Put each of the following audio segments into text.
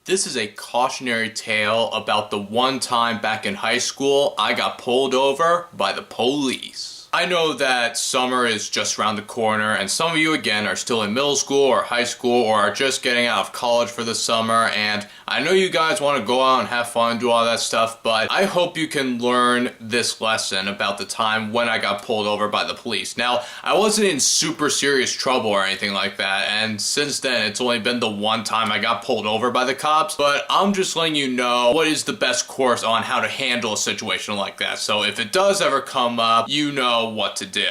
This is a cautionary tale about the one time back in high school I got pulled over by the police. I know that summer is just around the corner, and some of you again are still in middle school or high school or are just getting out of college for the summer, and I know you guys want to go out and have fun, do all that stuff, but I hope you can learn this lesson about the time when I got pulled over by the police. Now, I wasn't in super serious trouble or anything like that, and since then it's only been the one time I got pulled over by the cops, but I'm just letting you know what is the best course on how to handle a situation like that. So if it does ever come up, you know what to do.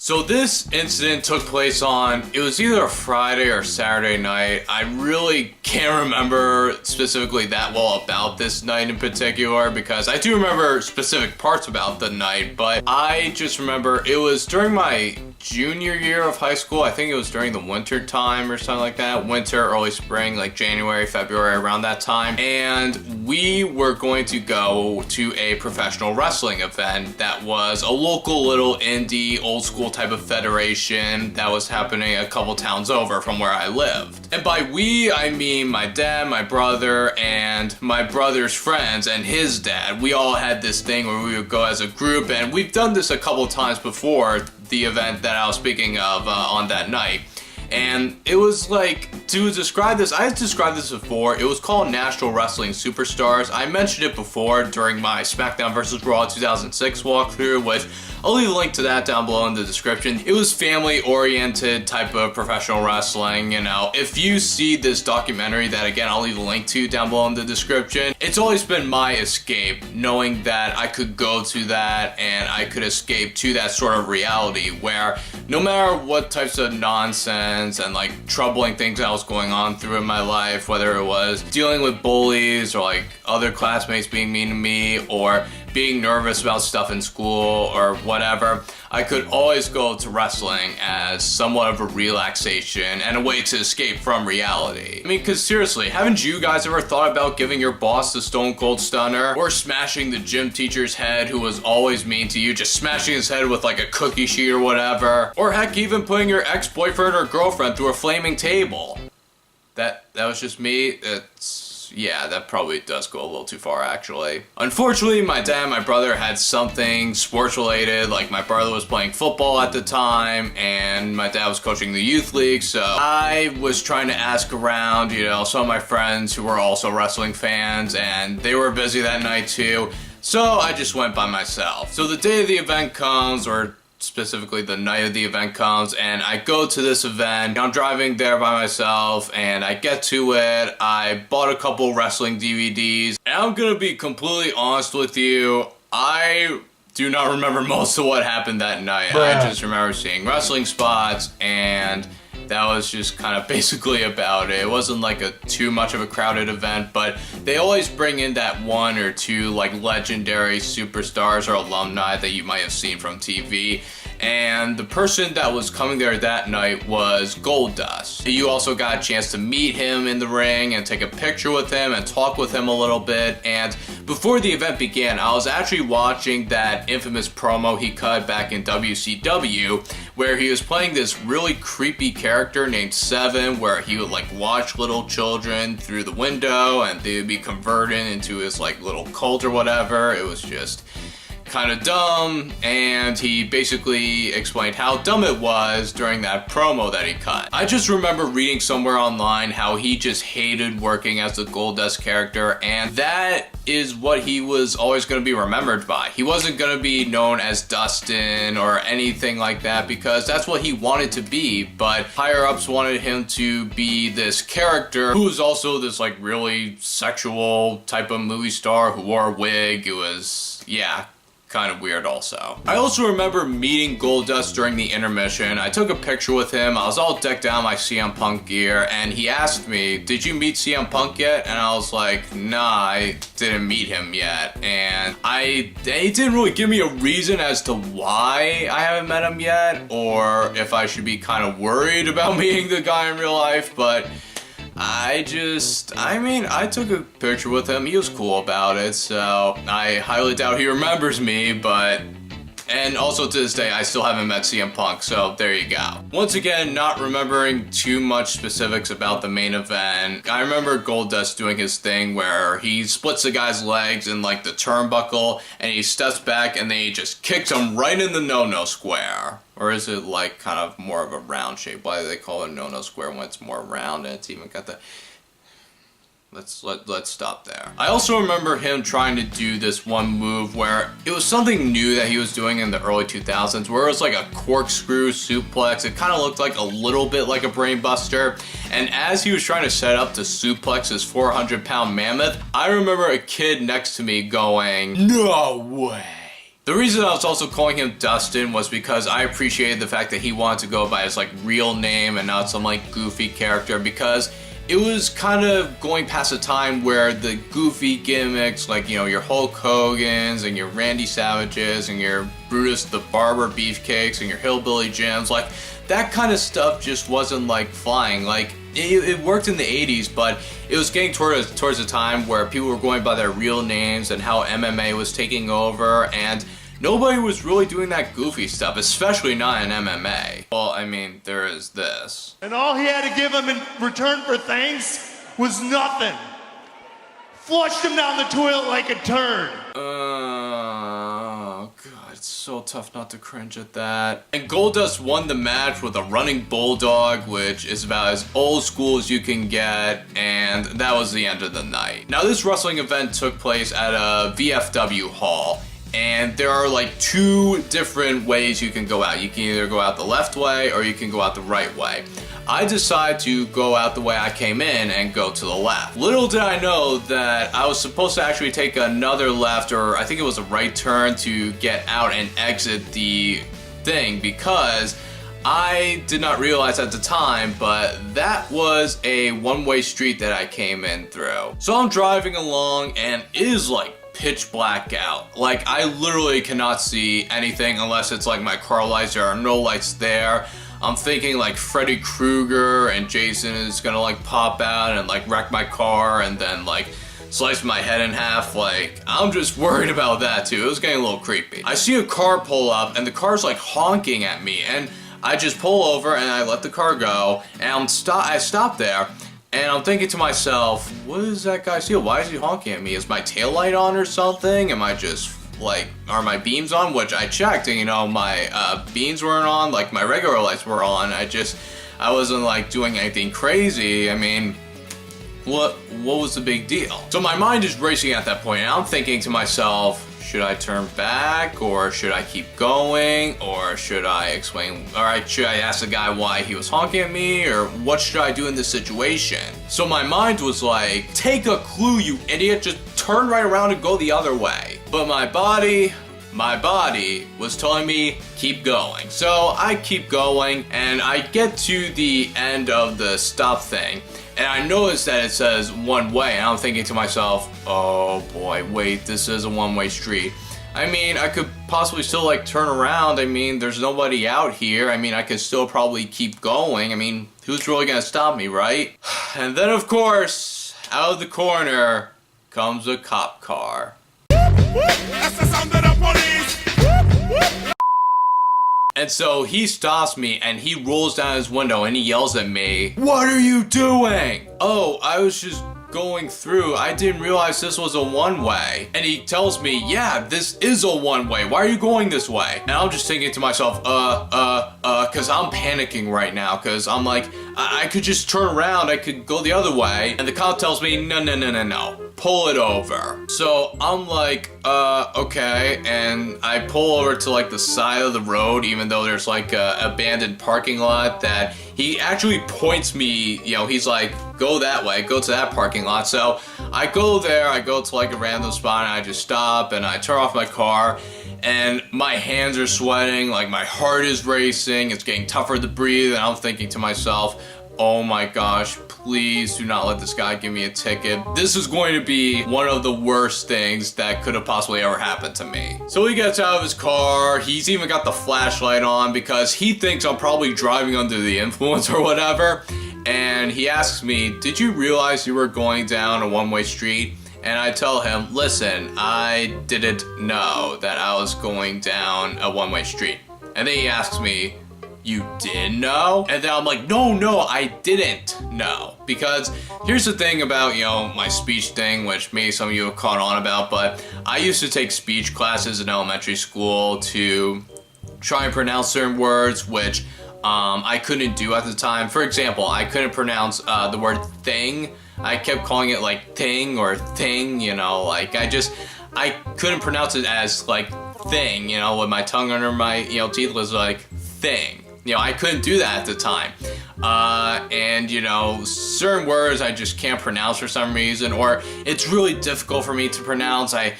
So this incident took place on, it was either a Friday or Saturday night. I really can't remember specifically that well about this night in particular because I do remember specific parts about the night, but I just remember it was during my junior year of high school. I think it was during the winter time or something like that. Winter, early spring, like January, February, around that time. And we were going to go to a professional wrestling event that was a local little indie, old school type of federation that was happening a couple towns over from where I lived. And by we, I mean my dad, my brother, and my brother's friends and his dad. We all had this thing where we would go as a group, and we've done this a couple times before the event that I was speaking of on that night. And it was like, to describe this, I described this before, it was called National Wrestling Superstars. I mentioned it before during my SmackDown vs. Raw 2006 walkthrough, which I'll leave a link to that down below in the description. It was family-oriented type of professional wrestling, you know. If you see this documentary that, again, I'll leave a link to down below in the description, it's always been my escape, knowing that I could go to that and I could escape to that sort of reality where no matter what types of nonsense and like troubling things that was going on through in my life, whether it was dealing with bullies or like other classmates being mean to me or being nervous about stuff in school or whatever, I could always go to wrestling as somewhat of a relaxation and a way to escape from reality. I mean, because seriously, haven't you guys ever thought about giving your boss the Stone Cold Stunner or smashing the gym teacher's head who was always mean to you, just smashing his head with like a cookie sheet or whatever? Or heck, even putting your ex-boyfriend or girlfriend through a flaming table. That was just me. Yeah, that probably does go a little too far, actually. Unfortunately, my dad and my brother had something sports related, like my brother was playing football at the time, and my dad was coaching the youth league, so I was trying to ask around, you know, some of my friends who were also wrestling fans, and they were busy that night too, so I just went by myself. So the day of the event comes, or specifically the night of the event comes, and I go to this event. I'm driving there by myself and I get to it. I bought a couple wrestling DVDs, and I'm gonna be completely honest with you, I do not remember most of what happened that night. I just remember seeing wrestling spots, and that was just kind of basically about it. It wasn't like too much of a crowded event, but they always bring in that one or two like legendary superstars or alumni that you might have seen from TV. And the person that was coming there that night was Goldust. You also got a chance to meet him in the ring and take a picture with him and talk with him a little bit. And before the event began, I was actually watching that infamous promo he cut back in WCW where he was playing this really creepy character named Seven, where he would like watch little children through the window and they would be converted into his like little cult or whatever. It was just kind of dumb, and he basically explained how dumb it was during that promo that he cut. I just remember reading somewhere online how he just hated working as the Goldust character, and that is what he was always going to be remembered by. He wasn't going to be known as Dustin or anything like that because that's what he wanted to be, but higher ups wanted him to be this character who was also this like really sexual type of movie star who wore a wig. It was, yeah, kind of weird also. I also remember meeting Goldust during the intermission. I took a picture with him. I was all decked out in my CM Punk gear, and he asked me, "Did you meet CM Punk yet?" And I was like, "Nah, I didn't meet him yet." And he didn't really give me a reason as to why I haven't met him yet, or if I should be kind of worried about meeting the guy in real life, but I took a picture with him. He was cool about it, so I highly doubt he remembers me, but And also to this day, I still haven't met CM Punk, so there you go. Once again, not remembering too much specifics about the main event. I remember Goldust doing his thing where he splits the guy's legs in like the turnbuckle, and he steps back and then he just kicks him right in the no-no square. Or is it like kind of more of a round shape? Why do they call it no-no square when it's more round and it's even got the... Let's stop there. I also remember him trying to do this one move where it was something new that he was doing in the early 2000s, where it was like a corkscrew suplex. It kind of looked like a little bit like a brain buster. And as he was trying to set up to suplex his 400-pound mammoth, I remember a kid next to me going, "No way." The reason I was also calling him Dustin was because I appreciated the fact that he wanted to go by his like real name and not some like goofy character, because it was kind of going past a time where the goofy gimmicks, like, you know, your Hulk Hogan's and your Randy Savages and your Brutus the Barber Beefcakes and your Hillbilly Jims, like, that kind of stuff just wasn't, like, flying. Like, it worked in the 80s, but it was getting towards a time where people were going by their real names and how MMA was taking over, and nobody was really doing that goofy stuff, especially not in MMA. Well, I mean, there is this. And all he had to give him in return for thanks was nothing. Flushed him down the toilet like a turd. Oh, God, it's so tough not to cringe at that. And Goldust won the match with a running bulldog, which is about as old school as you can get, and that was the end of the night. Now, this wrestling event took place at a VFW hall. And there are like two different ways you can go out. You can either go out the left way or you can go out the right way. I decided to go out the way I came in and go to the left. Little did I know that I was supposed to actually take another left, or I think it was a right turn, to get out and exit the thing, because I did not realize at the time, but that was a one-way street that I came in through. So I'm driving along and it is like pitch black out. Like, I literally cannot see anything unless it's like my car lights. There are no lights there. I'm thinking like Freddy Krueger and Jason is gonna like pop out and like wreck my car and then like slice my head in half. Like, I'm just worried about that too. It was getting a little creepy. I see a car pull up and the car's like honking at me, and I just pull over and I let the car go, and I stop there. And I'm thinking to myself, what is that guy's deal? Why is he honking at me? Is my taillight on or something? Am I just, like, are my beams on? Which I checked, and, you know, my beams weren't on, like, my regular lights were on. I wasn't, like, doing anything crazy. I mean, what was the big deal? So my mind is racing at that point, and I'm thinking to myself, should I turn back, or should I keep going, or should I explain, or should I ask the guy why he was honking at me, or what should I do in this situation? So my mind was like, take a clue, you idiot, just turn right around and go the other way. But my body was telling me, keep going. So I keep going, and I get to the end of the stop thing, and I noticed that it says one way, and I'm thinking to myself, oh boy, wait, this is a one-way street. I mean, I could possibly still like turn around. I mean, there's nobody out here. I mean, I could still probably keep going. I mean, who's really gonna stop me, right? And then of course, out of the corner comes a cop car. That's the sound of the police. And so he stops me and he rolls down his window and he yells at me, "What are you doing?" "Oh, I was just going through. I didn't realize this was a one-way." And he tells me, "Yeah, this is a one-way. Why are you going this way?" And I'm just thinking to myself, cause I'm panicking right now, cause I'm like, I could just turn around, I could go the other way. And the cop tells me, no, pull it over. So I'm like, okay, and I pull over to like the side of the road, even though there's like a abandoned parking lot that he actually points me, you know, he's like, go that way, go to that parking lot. So I go there, I go to like a random spot, and I just stop and I turn off my car, and my hands are sweating, like my heart is racing, it's getting tougher to breathe, and I'm thinking to myself, oh my gosh, please do not let this guy give me a ticket. This is going to be one of the worst things that could have possibly ever happened to me. So he gets out of his car, he's even got the flashlight on because he thinks I'm probably driving under the influence or whatever. And he asks me, did you realize you were going down a one-way street? And I tell him, listen, I didn't know that I was going down a one-way street. And then he asks me, you did know? And then I'm like, no, I didn't know. Because here's the thing about, my speech thing, which maybe some of you have caught on about, but I used to take speech classes in elementary school to try and pronounce certain words, which I couldn't do at the time. For example, I couldn't pronounce the word thing. I kept calling it like thing or thing, I couldn't pronounce it as like thing, with my tongue under my, teeth was like thing. I couldn't do that at the time. And certain words I just can't pronounce for some reason, or it's really difficult for me to pronounce. I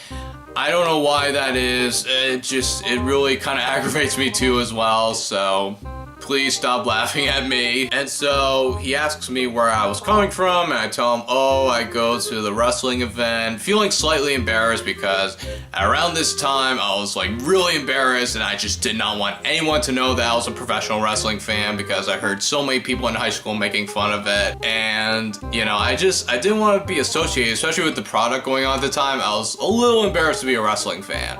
don't know why that is. It really kind of aggravates me too as well, so please stop laughing at me. And so he asks me where I was coming from, and I tell him, oh, I go to the wrestling event, feeling slightly embarrassed because around this time I was like really embarrassed, and I just did not want anyone to know that I was a professional wrestling fan because I heard so many people in high school making fun of it. And I didn't want to be associated, especially with the product going on at the time. I was a little embarrassed to be a wrestling fan.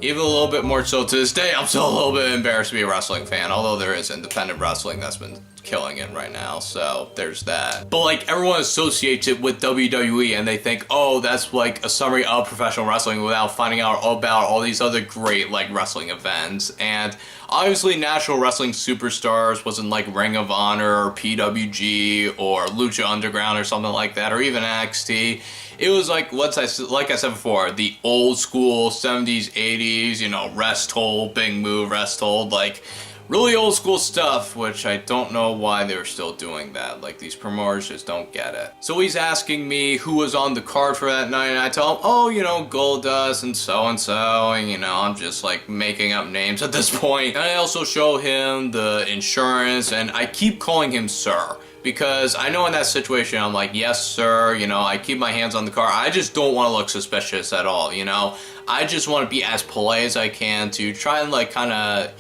Even a little bit more so to this day, I'm still a little bit embarrassed to be a wrestling fan, although there is independent wrestling that's been killing it right now, so there's that. But like, everyone associates it with WWE and they think, oh, that's like a summary of professional wrestling without finding out about all these other great like wrestling events. And obviously National Wrestling Superstars wasn't like Ring of Honor or PWG or Lucha Underground or something like that, or even NXT. It was like I said before, the old school 70s, 80s, rest hold, big move, rest hold, like really old school stuff, which I don't know why they're still doing that. Like, these promoters just don't get it. So he's asking me who was on the card for that night, and I tell him, oh, Goldust and so, and I'm just like making up names at this point. And I also show him the insurance, and I keep calling him sir. Because I know in that situation, I'm like, yes, sir, I keep my hands on the car. I just don't want to look suspicious at all, I just want to be as polite as I can to try and like kind of,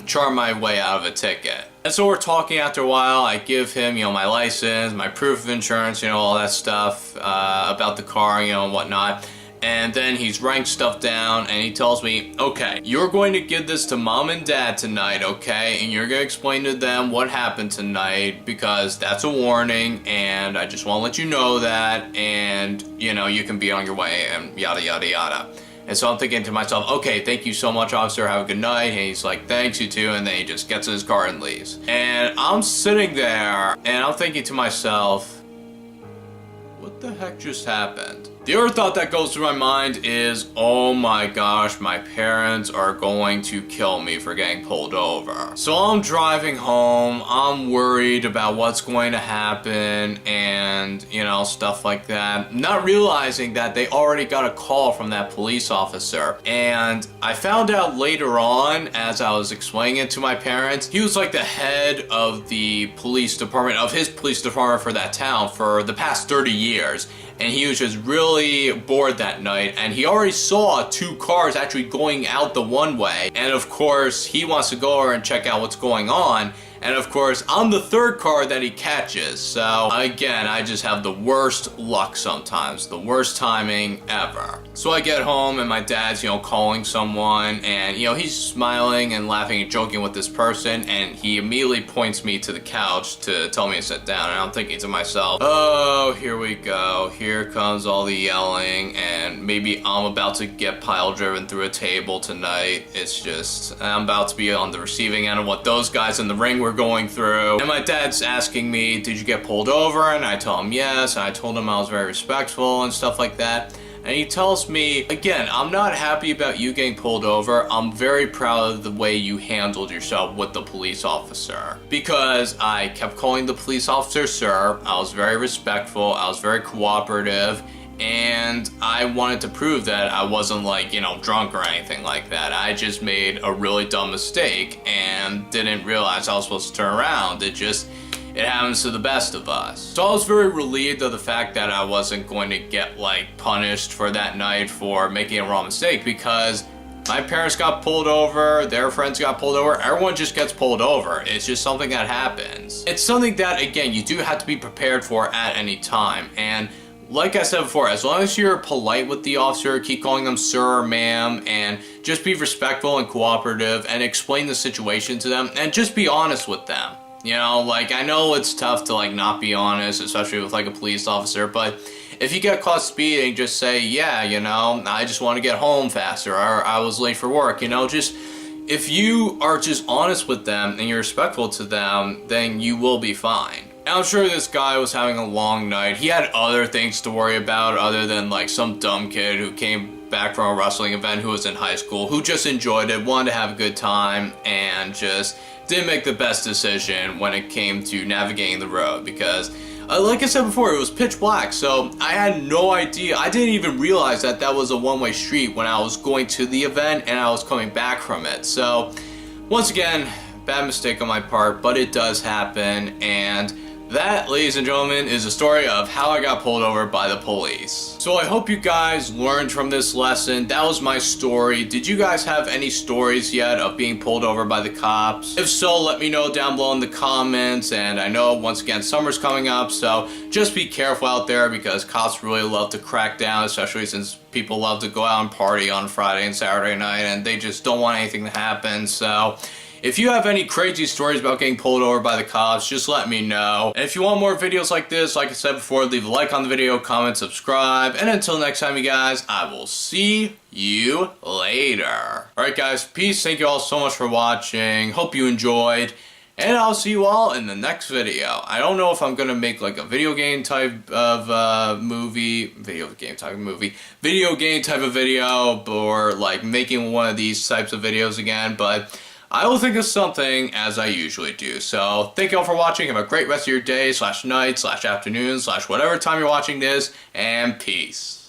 charm my way out of a ticket. And so we're talking after a while. I give him, my license, my proof of insurance, all that stuff about the car, and whatnot. And then he's writing stuff down, and he tells me, okay, you're going to give this to mom and dad tonight, okay? And you're going to explain to them what happened tonight, because that's a warning, and I just want to let you know that, and, you can be on your way, and yada, yada, yada. And so I'm thinking to myself, okay, thank you so much, officer, have a good night. And he's like, thanks, you too. And then he just gets in his car and leaves. And I'm sitting there, and I'm thinking to myself, what the heck just happened? The other thought that goes through my mind is, oh my gosh, my parents are going to kill me for getting pulled over. So I'm driving home, I'm worried about what's going to happen and, stuff like that. Not realizing that they already got a call from that police officer. And I found out later on, as I was explaining it to my parents, he was like the head of the police department, of his police department for that town for the past 30 years. And he was just really bored that night, and he already saw 2 cars actually going out the one way. And of course, he wants to go over and check out what's going on. And of course, I'm the 3rd car that he catches. So again, I just have the worst luck sometimes, the worst timing ever. So I get home and my dad's, calling someone, and, he's smiling and laughing and joking with this person, and he immediately points me to the couch to tell me to sit down. And I'm thinking to myself, oh, here we go. Here comes all the yelling, and maybe I'm about to get pile driven through a table tonight. It's just, I'm about to be on the receiving end of what those guys in the ring were going through. And my dad's asking me, did you get pulled over? And I tell him yes, and I told him I was very respectful and stuff like that. And he tells me, again, I'm not happy about you getting pulled over. I'm very proud of the way you handled yourself with the police officer. Because I kept calling the police officer sir, I was very respectful, I was very cooperative, and I wanted to prove that I wasn't like, drunk or anything like that. I just made a really dumb mistake and didn't realize I was supposed to turn around. It happens to the best of us. So I was very relieved of the fact that I wasn't going to get like punished for that night for making a wrong mistake, because my parents got pulled over, their friends got pulled over, everyone just gets pulled over. It's just something that happens. It's something that, again, you do have to be prepared for at any time. And like I said before, as long as you're polite with the officer, keep calling them sir or ma'am, and just be respectful and cooperative and explain the situation to them and just be honest with them. You know, like, I know it's tough to, like, not be honest, especially with, like, a police officer, but if you get caught speeding, just say, yeah, you know, I just want to get home faster, or I was late for work, you know, just, if you are just honest with them and you're respectful to them, then you will be fine. And I'm sure this guy was having a long night. He had other things to worry about other than like some dumb kid who came back from a wrestling event who was in high school, who just enjoyed it, wanted to have a good time, and just didn't make the best decision when it came to navigating the road because like I said before, it was pitch black, so I had no idea. I didn't even realize that that was a one-way street when I was going to the event and I was coming back from it. So once again, bad mistake on my part, but it does happen. And that, ladies and gentlemen, is a story of how I got pulled over by the police. So I hope you guys learned from this lesson. That was my story. Did you guys have any stories yet of being pulled over by the cops? If so, let me know down below in the comments. And I know, once again, summer's coming up, so just be careful out there because cops really love to crack down, especially since people love to go out and party on Friday and Saturday night, and they just don't want anything to happen. So if you have any crazy stories about getting pulled over by the cops, just let me know. And if you want more videos like this, like I said before, leave a like on the video, comment, subscribe, and until next time, you guys, I will see you later. Alright guys, peace. Thank you all so much for watching. Hope you enjoyed. And I'll see you all in the next video. I don't know if I'm gonna make like a video game type of video game type of video, or like making one of these types of videos again, but I will think of something as I usually do. So thank you all for watching. Have a great rest of your day / night / afternoon / whatever time you're watching this, and peace.